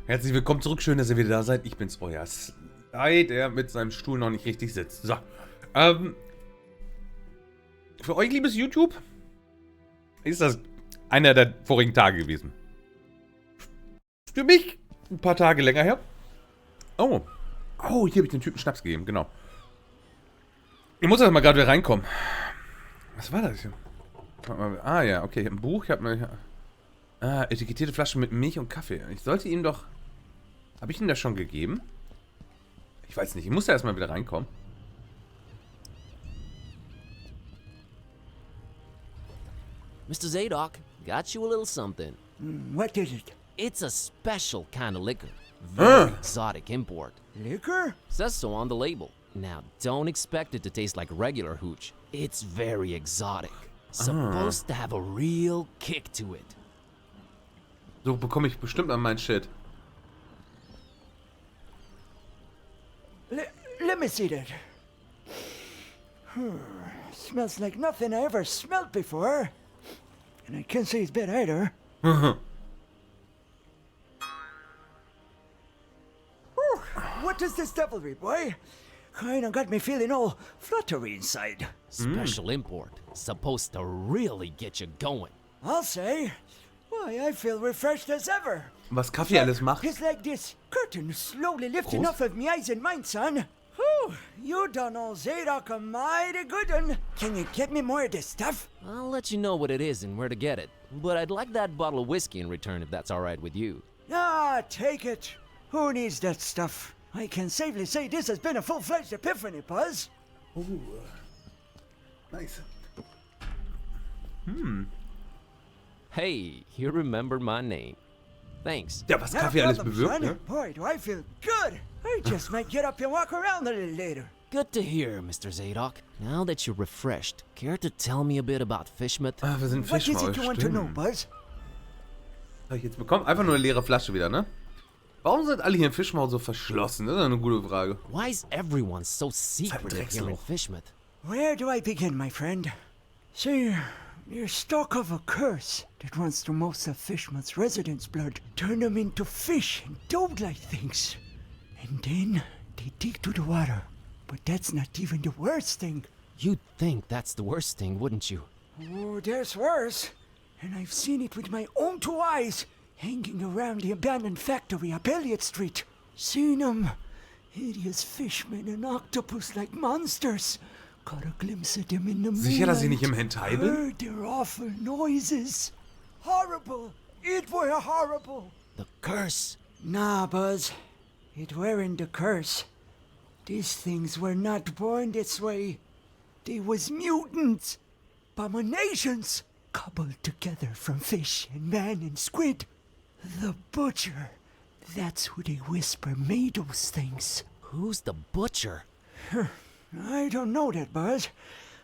Herzlich willkommen zurück, schön, dass ihr wieder da seid. Ich bin's, euer Sly, der mit seinem Stuhl noch nicht richtig sitzt. So, für euch, liebes YouTube, ist das einer der vorigen Tage gewesen. Für mich ein paar Tage länger her. Oh, hier habe ich den Typen Schnaps gegeben, genau. Ich muss erst mal gerade wieder reinkommen. Was war das hier? Ah ja, okay, ich habe ein Buch, ich habe eine etikettierte Flasche mit Milch und Kaffee. Ich sollte ihm doch... Habe ich ihm das schon gegeben? Ich weiß nicht, ich muss da erstmal wieder reinkommen. Mr. Zadok, got you a little something. What is it? It's a special kind of liquor. Very exotic import. Liquor? Says so on the label. Now, don't expect it to taste like regular hooch. It's very exotic. Supposed to have a real kick to it. So bekomme ich bestimmt an meinen Shit. Let me see that. Smells like nothing I ever smelled before. And I can't say it's bad either. What is this devilry, boy? Kinda got me feeling all fluttery inside. Special import. Supposed to really get you going. I'll say. Why, I feel refreshed as ever. Was Kaffee alles macht? It's like this curtain slowly lifting off of me eyes and mine, son. Whew, you done old Zadok a mighty good one. Can you get me more of this stuff? I'll let you know what it is and where to get it. But I'd like that bottle of whiskey in return if that's alright with you. Ah, take it. Who needs that stuff? I can safely say this has been a full-fledged epiphany, Buzz. Ooh. Nice. Hey, you remembered my name. Thanks. Ja, was Not a Kaffee alles problem, bewirkt, son. ne? Boy, do I feel good. I just might get up and walk around a little later. Good to hear, Mr. Zadok. Now that you're refreshed, care to tell me a bit about Fishmouth? Ah, wir sind What is Fischmaul, it you want to know, stimmt. Buzz? Habe ich jetzt bekommen? Einfach nur eine leere Flasche wieder, ne? Warum sind alle hier im Fischmaul so verschlossen? Das ist eine gute Frage. Why is everyone so secretive here in Fishmouth? Where do I begin, my friend? See, there's talk of a curse that runs through most of Fishmouth's residents' blood. Turn them into fish and toad-like things. And then they dig to the water. But that's not even the worst thing. You'd think that's the worst thing, wouldn't you? Oh, there's worse. And I've seen it with my own two eyes, hanging around the abandoned factory up Elliott Street. Seen them. Hideous fishmen and octopus-like monsters. Caught a glimpse of them in the moonlight. Sicher, dass ich nicht im Hentai bin? Heard their awful noises. Horrible. It were horrible. The curse. Nah, Buzz. It weren't the curse. These things were not born this way. They was mutants. Abominations. Cobbled together from fish and man and squid. The butcher. That's who they whisper made those things. Who's the butcher? I don't know that, Buzz.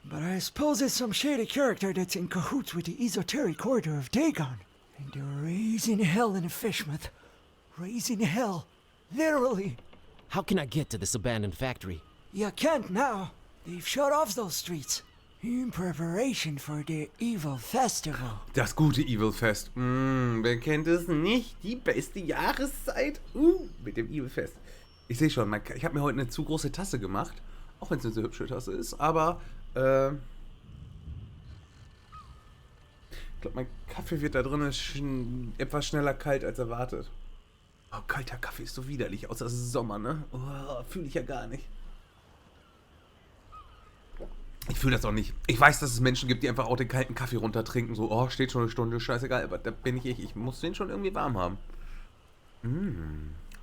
But I suppose it's some shady character that's in cahoots with the esoteric order of Dagon. And they're raising hell in Fishmouth. Raising hell. Literally. How can I get to this abandoned factory? You can't now. They've shut off those streets. In preparation for their evil festival. Das gute Evil-Fest. Wer kennt es nicht? Die beste Jahreszeit. Mit dem Evil-Fest. Ich sehe schon, ich habe mir heute eine zu große Tasse gemacht. Auch wenn es eine so hübsche Tasse ist. Aber, ich glaube, mein Kaffee wird da drin etwas schneller kalt als erwartet. Oh, kalter Kaffee ist so widerlich, außer es ist Sommer, ne? Oh, fühle ich ja gar nicht. Ich fühle das auch nicht. Ich weiß, dass es Menschen gibt, die einfach auch den kalten Kaffee runtertrinken. So, oh, steht schon eine Stunde, scheißegal. Aber da bin ich. Ich muss den schon irgendwie warm haben.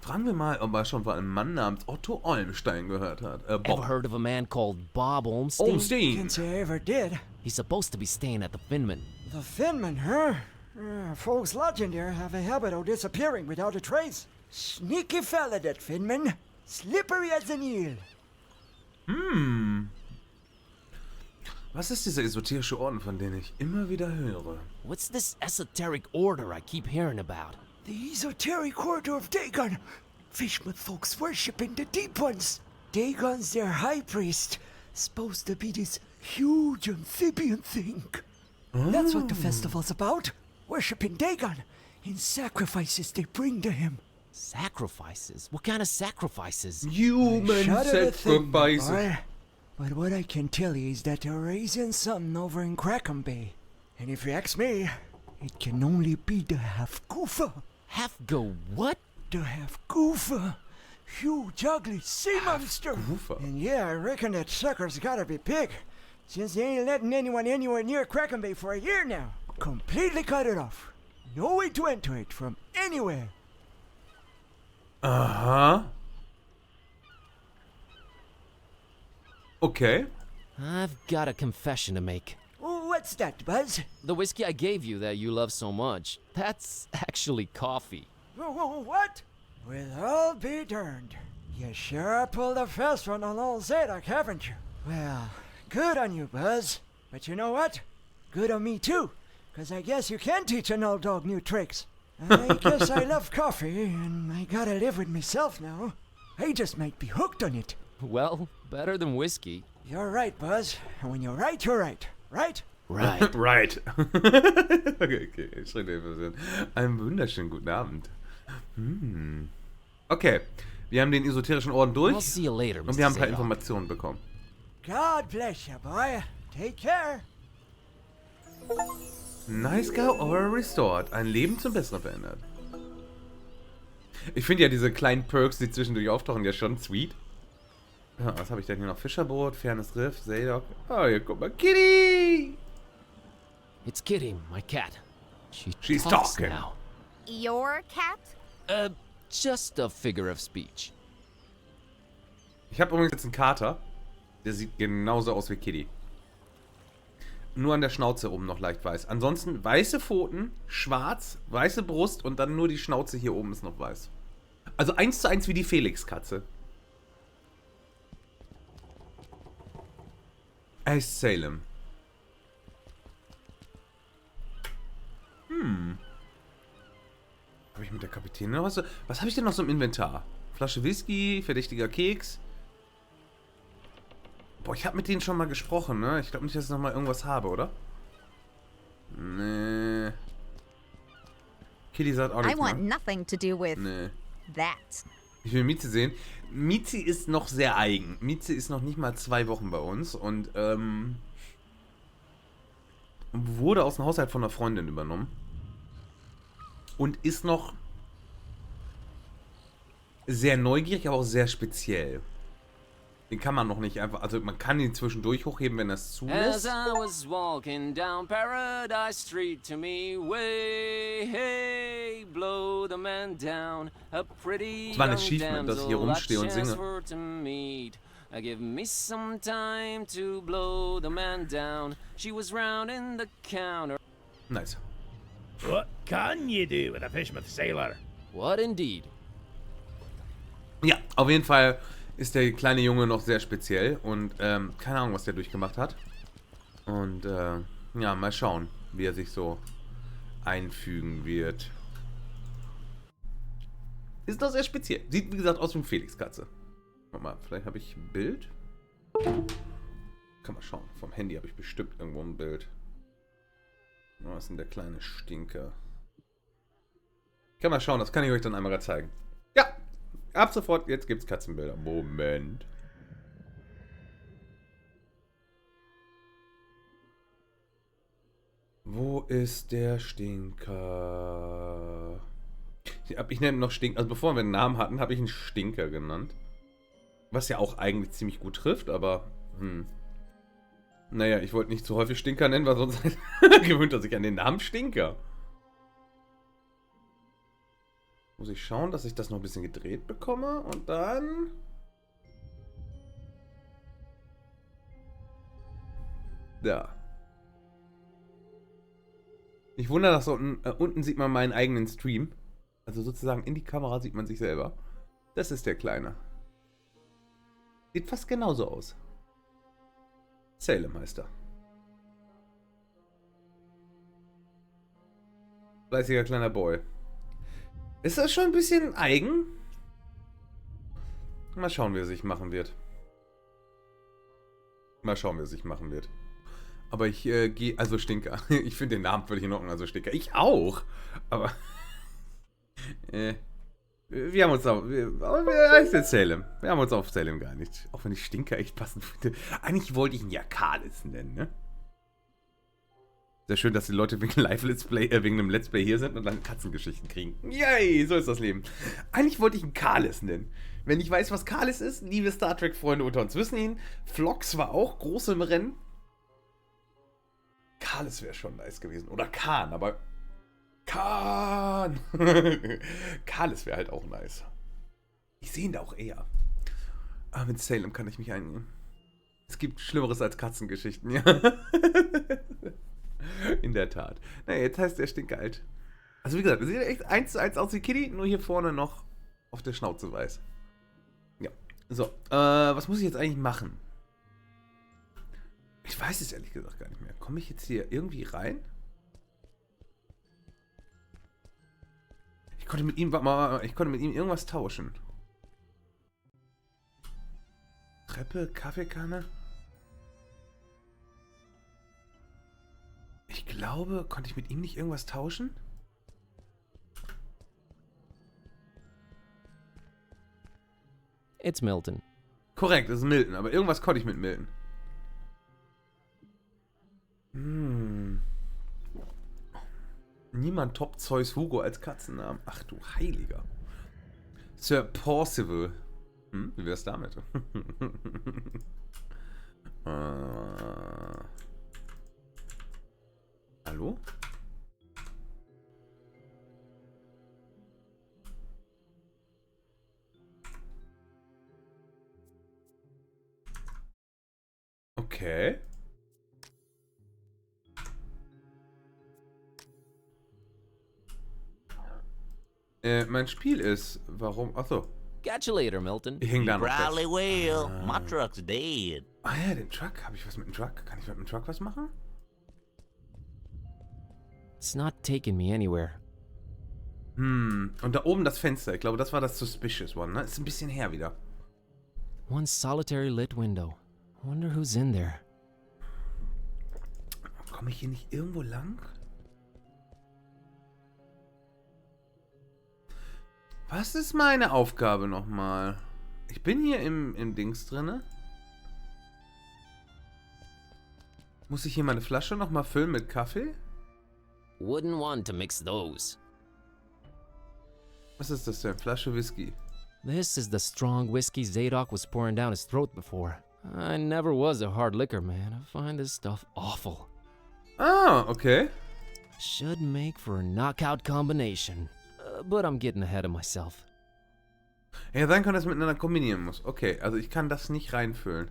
Fragen wir mal, ob er schon von einem Mann namens Otto Olmstein gehört hat. Ever Bob. heard of a man called Bob Olmsteen? Olmstein! Can't say I ever did. He's supposed to be staying at the Finman. The Finman, huh? Folks lodging there have a habit of disappearing without a trace. Sneaky fella, that Finman. Slippery as an eel. Was ist dieser esoterische Orden, von dem ich immer wieder höre? What's this esoteric order I keep hearing about? The esoteric order of Dagon. Fishmouth folks worshipping the deep ones. Dagon's their high priest. Supposed to be this huge amphibian thing. That's what the festival's about. Worshipping Dagon in sacrifices they bring to him. Sacrifices? What kind of sacrifices? Human Shudder to think, my sacrifices. boy. But what I can tell you is that they're raising something over in Crackham Bay. And if you ask me, it can only be the half-goofer. Half go what? The half-goofer. Huge, ugly sea monster. Goofer. And yeah, I reckon that sucker's gotta be big. Since they ain't letting anyone anywhere near Crackham Bay for a year now. Completely cut it off. No way to enter it from anywhere. Aha. Okay. I've got a confession to make. What's that, Buzz? The whiskey I gave you that you love so much, that's actually coffee. What? Well, I'll be darned. You sure pulled a fast one on old Zadok, haven't you? Well, good on you, Buzz. But you know what? Good on me, too. 'Cause I guess you can teach an old dog new tricks. I guess I love coffee, and I gotta live with myself now. I just might be hooked on it. Well, better than whiskey. You're right, Buzz. And when you're right, right? Right. Right. Okay. Einen wunderschönen guten Abend. Okay. Wir haben den esoterischen Orden I'll durch see you later, und wir haben Mr. ein paar Zadok. Informationen bekommen. God bless you, boy. Take care. Nice Guy or Restored. Ein Leben zum Besseren verändert. Ich finde ja diese kleinen Perks, die zwischendurch auftauchen, ja schon sweet. Ja, was habe ich denn hier noch? Fischerboot, Fernes Riff, Zadok. Oh, hier, guck mal. Kitty! It's Kitty, my cat. She's talks talking. now. Your cat? Just a figure of speech. Ich habe übrigens jetzt einen Kater. Der sieht genauso aus wie Kitty. Nur an der Schnauze oben noch leicht weiß. Ansonsten weiße Pfoten, schwarz, weiße Brust und dann nur die Schnauze hier oben ist noch weiß. Also 1:1 wie die Felix-Katze. Salem. Habe ich mit der Kapitänin noch was? Was habe ich denn noch so im Inventar? Flasche Whisky, verdächtiger Keks. Boah, ich habe mit denen schon mal gesprochen, ne? Ich glaube nicht, dass ich noch mal irgendwas habe, oder? Nee. Kitty sagt auch I nichts want mehr. nothing to do with Nee. that. Ich will Mieze sehen. Mieze ist noch sehr eigen. Mieze ist noch nicht mal 2 Wochen bei uns und wurde aus dem Haushalt von einer Freundin übernommen. Und ist noch sehr neugierig, aber auch sehr speziell. Den kann man noch nicht einfach, also man kann ihn zwischendurch hochheben, wenn er es As zulässt. I was walking down Paradise Street to me, way, hey, blow the man down, a pretty Es war ein young Achievement, dass ich hier damsel I rumstehe und singe. chanced for to meet. Give me some time to blow the man down. She was rounding the counter. Nice. What can you do with a fisherman sailor? What indeed? Ja, auf jeden Fall ist der kleine Junge noch sehr speziell und keine Ahnung, was der durchgemacht hat. Und ja, mal schauen, wie er sich so einfügen wird. Ist doch sehr speziell. Sieht, wie gesagt, aus wie eine Felix-Katze. Warte mal, vielleicht habe ich ein Bild. Kann man schauen. Vom Handy habe ich bestimmt irgendwo ein Bild. Was ist denn der kleine Stinker? Kann man schauen, das kann ich euch dann einmal zeigen. Ja, ab sofort, jetzt gibt's Katzenbilder. Moment. Wo ist der Stinker? Ich nenne ihn noch Stinker. Also bevor wir einen Namen hatten, habe ich ihn Stinker genannt. Was ja auch eigentlich ziemlich gut trifft, aber naja, ich wollte nicht zu häufig Stinker nennen, weil sonst gewöhnt er sich an den Namen Stinker. Muss ich schauen, dass ich das noch ein bisschen gedreht bekomme und dann... Da. Ich wundere, dass unten sieht man meinen eigenen Stream. Also sozusagen in die Kamera sieht man sich selber. Das ist der Kleine. Sieht fast genauso aus. Salem heißt er. Fleißiger kleiner Boy. Ist das schon ein bisschen eigen? Mal schauen, wie er sich machen wird. Mal schauen, wie er sich machen wird. Aber ich gehe... Also Stinker. Ich finde den Namen völlig in Ordnung. Also Stinker. Ich auch. Aber... Wir haben uns auf... heißt jetzt Salem. Wir haben uns auf Salem geeinigt. Auch wenn ich Stinker echt passend finde. Eigentlich wollte ich ihn ja Kalis nennen, ne? Sehr schön, dass die Leute wegen Live-Let's Play, wegen einem Let's Play hier sind und dann Katzengeschichten kriegen. Yay, so ist das Leben. Eigentlich wollte ich ihn Kalis nennen. Wenn ich weiß, was Kalis ist, liebe Star Trek-Freunde unter uns wissen ihn. Flox war auch groß im Rennen. Kalis wäre schon nice gewesen. Oder Khan, aber... Khan! Kalis wäre halt auch nice. Ich sehe ihn da auch eher. Aber mit Salem kann ich mich einigen. Es gibt Schlimmeres als Katzengeschichten, ja. In der Tat. Naja, jetzt heißt er stinkalt. Also wie gesagt, er sieht echt 1:1 aus wie Kitty, nur hier vorne noch auf der Schnauze weiß. Ja. So, was muss ich jetzt eigentlich machen? Ich weiß es ehrlich gesagt gar nicht mehr. Komme ich jetzt hier irgendwie rein? Ich konnte mit ihm irgendwas tauschen. Treppe, Kaffeekanne. Ich glaube, konnte ich mit ihm nicht irgendwas tauschen? It's Milton. Korrekt, das ist Milton, aber irgendwas konnte ich mit Milton. Niemand toppt Zeus Hugo als Katzennamen. Ach du Heiliger. Sir Percival. Wie wär's damit? Hallo? Okay. Mein Spiel ist, warum? Achso, Catch you later, Milton. ich häng da noch Probably fest. will. My truck's dead. Ah ja, den Truck. Habe ich was mit dem Truck? Kann ich mit dem Truck was machen? It's not taking me anywhere. Und da oben das Fenster. Ich glaube, das war das Suspicious One, ne? Ist ein bisschen her wieder. One solitary lit window. Wonder who's in there. Komme ich hier nicht irgendwo lang? Was ist meine Aufgabe nochmal? Ich bin hier im Dings drinne. Muss ich hier meine Flasche nochmal füllen mit Kaffee? Wouldn't want to mix those. Was ist das denn? Flasche Whisky. This is the strong whiskey Zadok was pouring down his throat before. I never was a hard liquor man. I find this stuff awful. Ah, okay. Should make for a knockout combination. But I'm getting ahead of myself. Ja, sein kann, dass es miteinander kombinieren muss. Okay, also ich kann das nicht reinfüllen.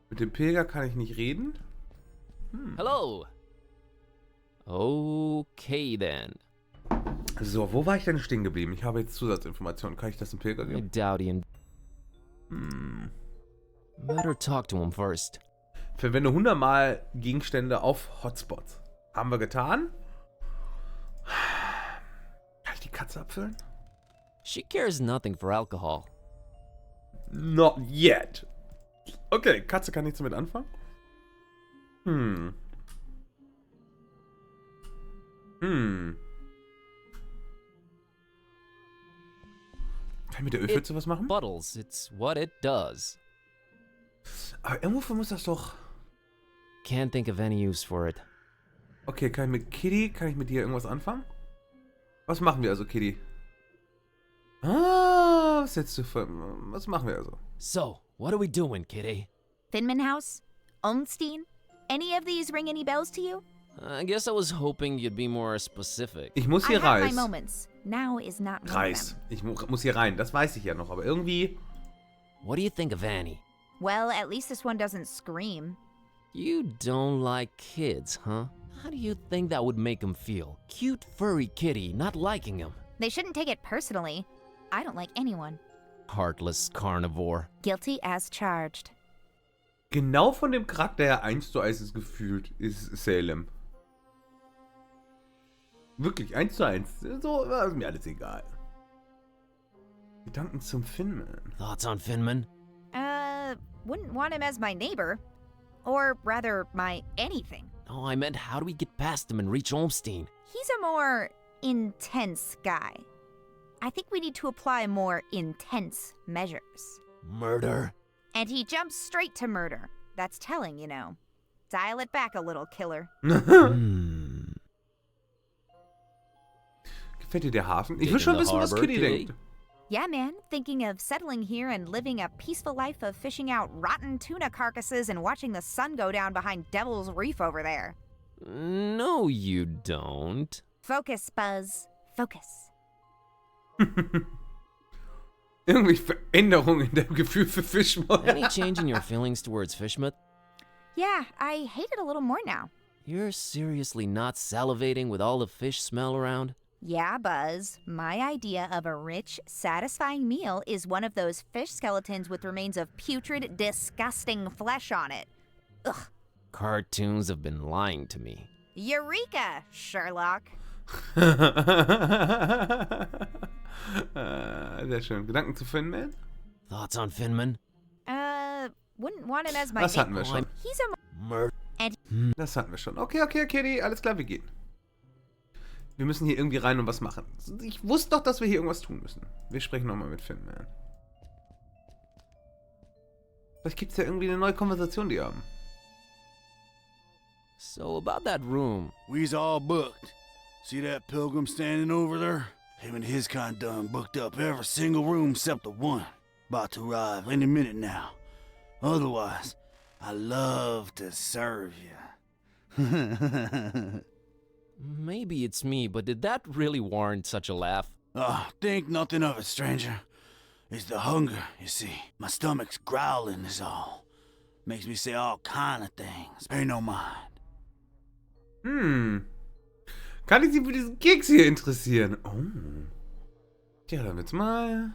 Mit dem Pilger kann ich nicht reden. Hello. Okay then. So, wo war ich denn stehen geblieben? Ich habe jetzt Zusatzinformationen. Kann ich das dem Pilger I geben? doubt he. Better talk to him first. Verwende 100 Mal Gegenstände auf Hotspots. Haben wir getan. Kann ich die Katze abfüllen? She cares nothing for alcohol. Not yet. Okay, Katze kann nichts damit anfangen. Kann ich mit der Ölpfütze was machen? Buttles, it's what it does. Aber irgendwofür muss das doch... Can't think of any use for it. Okay, kann ich mit Kitty, kann ich mit dir irgendwas anfangen? Was machen wir also, Kitty? Ah, was jetzt was machen wir also? So, what are we doing, kitty? Finman House? Olmstein? Any of these ring any bells to you? I guess I was hoping you'd be more specific. Ich muss I hier have my Reis. moments. Now is not one of Reis. them. Ich muss hier rein, das weiß ich ja noch, aber irgendwie... What do you think of Annie? Well, at least this one doesn't scream. You don't like kids, huh? How do you think that would make him feel? Cute furry kitty not liking him. They shouldn't take it personally. I don't like anyone. Heartless carnivore. Guilty as charged. Genau von dem Charakter her 1:1 ist gefühlt, ist Salem. Wirklich, 1:1. So, ist mir alles egal. Gedanken zum Finman. Thoughts on Finman? Wouldn't want him as my neighbor. Or rather, my anything. Oh, I meant how do we get past him and reach Olmstein? He's a more intense guy. I think we need to apply more intense measures. Murder? And he jumps straight to murder. That's telling, you know. Dial it back a little, killer. Gefällt dir der Hafen? Ich will schon wissen, was Kitty denkt. Yeah, man. Thinking of settling here and living a peaceful life of fishing out rotten tuna carcasses and watching the sun go down behind Devil's Reef over there. No, you don't. Focus, Buzz. Focus. Irgendwie Veränderung in deinem Gefühl für Fischmoll. Any change in your feelings towards Fishmouth? Yeah, I hate it a little more now. You're seriously not salivating with all the fish smell around? Yeah, Buzz. My idea of a rich, satisfying meal is one of those fish skeletons with remains of putrid, disgusting flesh on it. Ugh. Cartoons have been lying to me. Eureka, Sherlock. Sehr schön. Gedanken zu Finman? Thoughts on Finman? Wouldn't want him as my Das hatten wir schon. He's a Murder. Das hatten wir schon. Okay, Kitty. Alles klar, wir gehen. Wir müssen hier irgendwie rein und was machen. Ich wusste doch, dass wir hier irgendwas tun müssen. Wir sprechen nochmal mit Finman. Vielleicht gibt es ja irgendwie eine neue Konversation, die haben. So about that room. We's all booked. See that pilgrim standing over there? Him and his kind done booked up every single room except the one. About to arrive any minute now. Otherwise, I love to serve you. Maybe it's me, but did that really warrant such a laugh? Think nothing of it, stranger. It's the hunger, you see. My stomach's growling is all. Makes me say all kind of things. Pay no mind. Kann ich Sie für diesen Keks hier interessieren? Oh. Tja, dann wird's mal.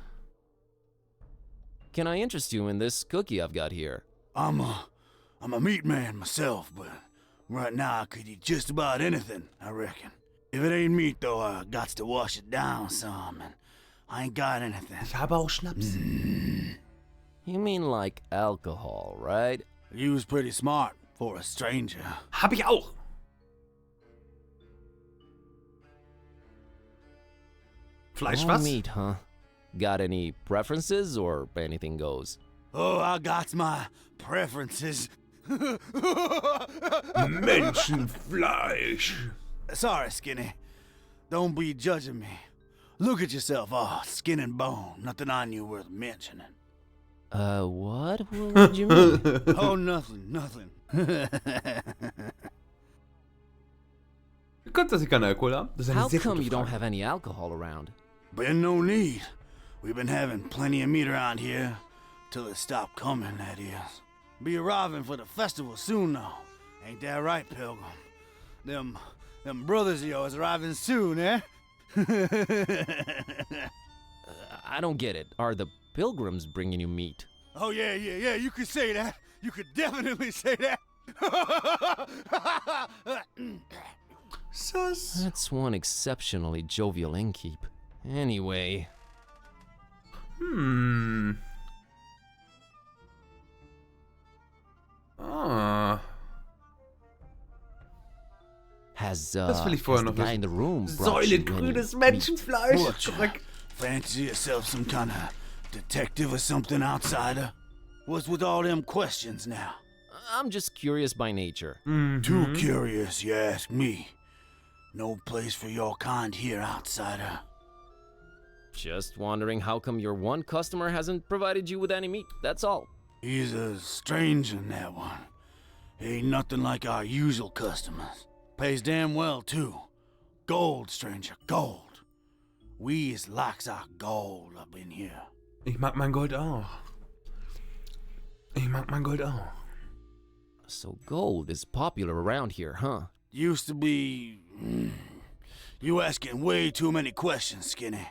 Can I interest you in this cookie I've got here? I'm a meat man myself, but right now I could eat just about anything, I reckon. If it ain't meat, though, I got to wash it down some, and I ain't got anything. Ich habe auch Schnaps. You mean like alcohol, right? You was pretty smart for a stranger. Hab ich auch. Fleisch All was? meat, huh? Got any preferences or anything goes? Oh, I got my preferences. Menschenfleisch. Sorry, Skinny. Don't be judging me. Look at yourself, all skin and bone. Nothing on you worth mentioning. What? What do you mean? Oh, nothing. Wie kommt dass ich keinen Alkohol habe? Das ist eine How sehr come gute you don't Frage. have any alcohol around? Been no need. We've been having plenty of meat around here. Till it stopped coming, that is. Be arriving for the festival soon, though. Ain't that right, Pilgrim? Them brothers of yours arriving soon, eh? I don't get it. Are the pilgrims bringing you meat? Oh, yeah, you could say that. You could definitely say that. Sus. That's one exceptionally jovial innkeep. Anyway, Ah. has Das will ich vorher the noch guy wissen. in the room brought you any Säulengrünes meat? Menschenfleisch. What? Korrekt. Fancy yourself some kind of detective or something, outsider? What's with all them questions now? I'm just curious by nature. Too curious, you ask me. No place for your kind here, outsider. Just wondering how come your one customer hasn't provided you with any meat, that's all. He's a stranger in that one. Ain't nothing like our usual customers. Pays damn well, too. Gold, stranger, gold. We is likes our gold up in here. Ich mag mein Gold auch. So gold is popular around here, huh? Used to be... You asking way too many questions, Skinny.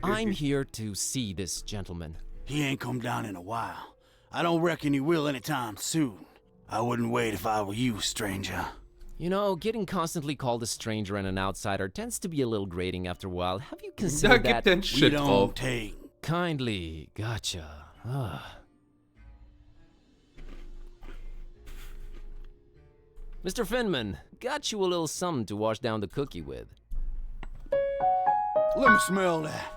I'm here to see this gentleman. He ain't come down in a while. I don't reckon he will anytime soon. I wouldn't wait if I were you, stranger. You know, getting constantly called a stranger and an outsider tends to be a little grating after a while. Have you Da considered gibt that? den We Shit don't drauf. take... Kindly, gotcha. Mr. Finman, got you a little something to wash down the cookie with. Let me smell that.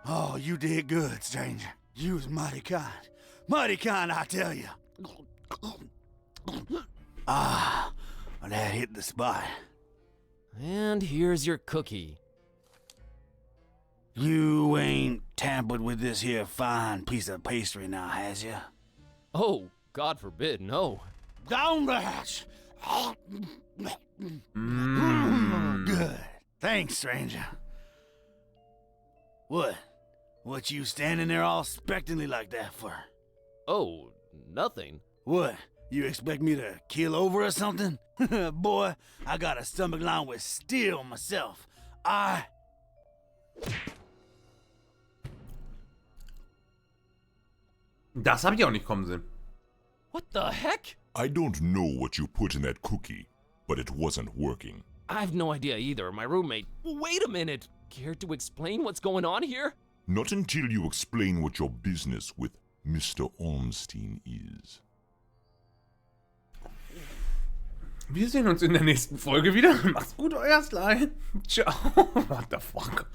Oh, you did good, stranger. You was mighty kind. Mighty kind, I tell you. Ah, that hit the spot. And here's your cookie. You ain't tampered with this here fine piece of pastry now, has ya? Oh, God forbid, no. Down the hatch. Good. Thanks, stranger. What? What you standing there all expectantly like that for? Oh, nothing. What? You expect me to keel over or something? Boy, I got a stomach lined with steel myself. Das habe ich auch nicht kommen sehen. What the heck? I don't know what you put in that cookie, but it wasn't working. I've no idea either. My roommate. Wait a minute. Care to explain what's going on here? Not until you explain what your business with Mr. Ormstein is. Wir sehen uns in der nächsten Folge wieder. Macht's gut, euer Sly. Ciao. What the fuck?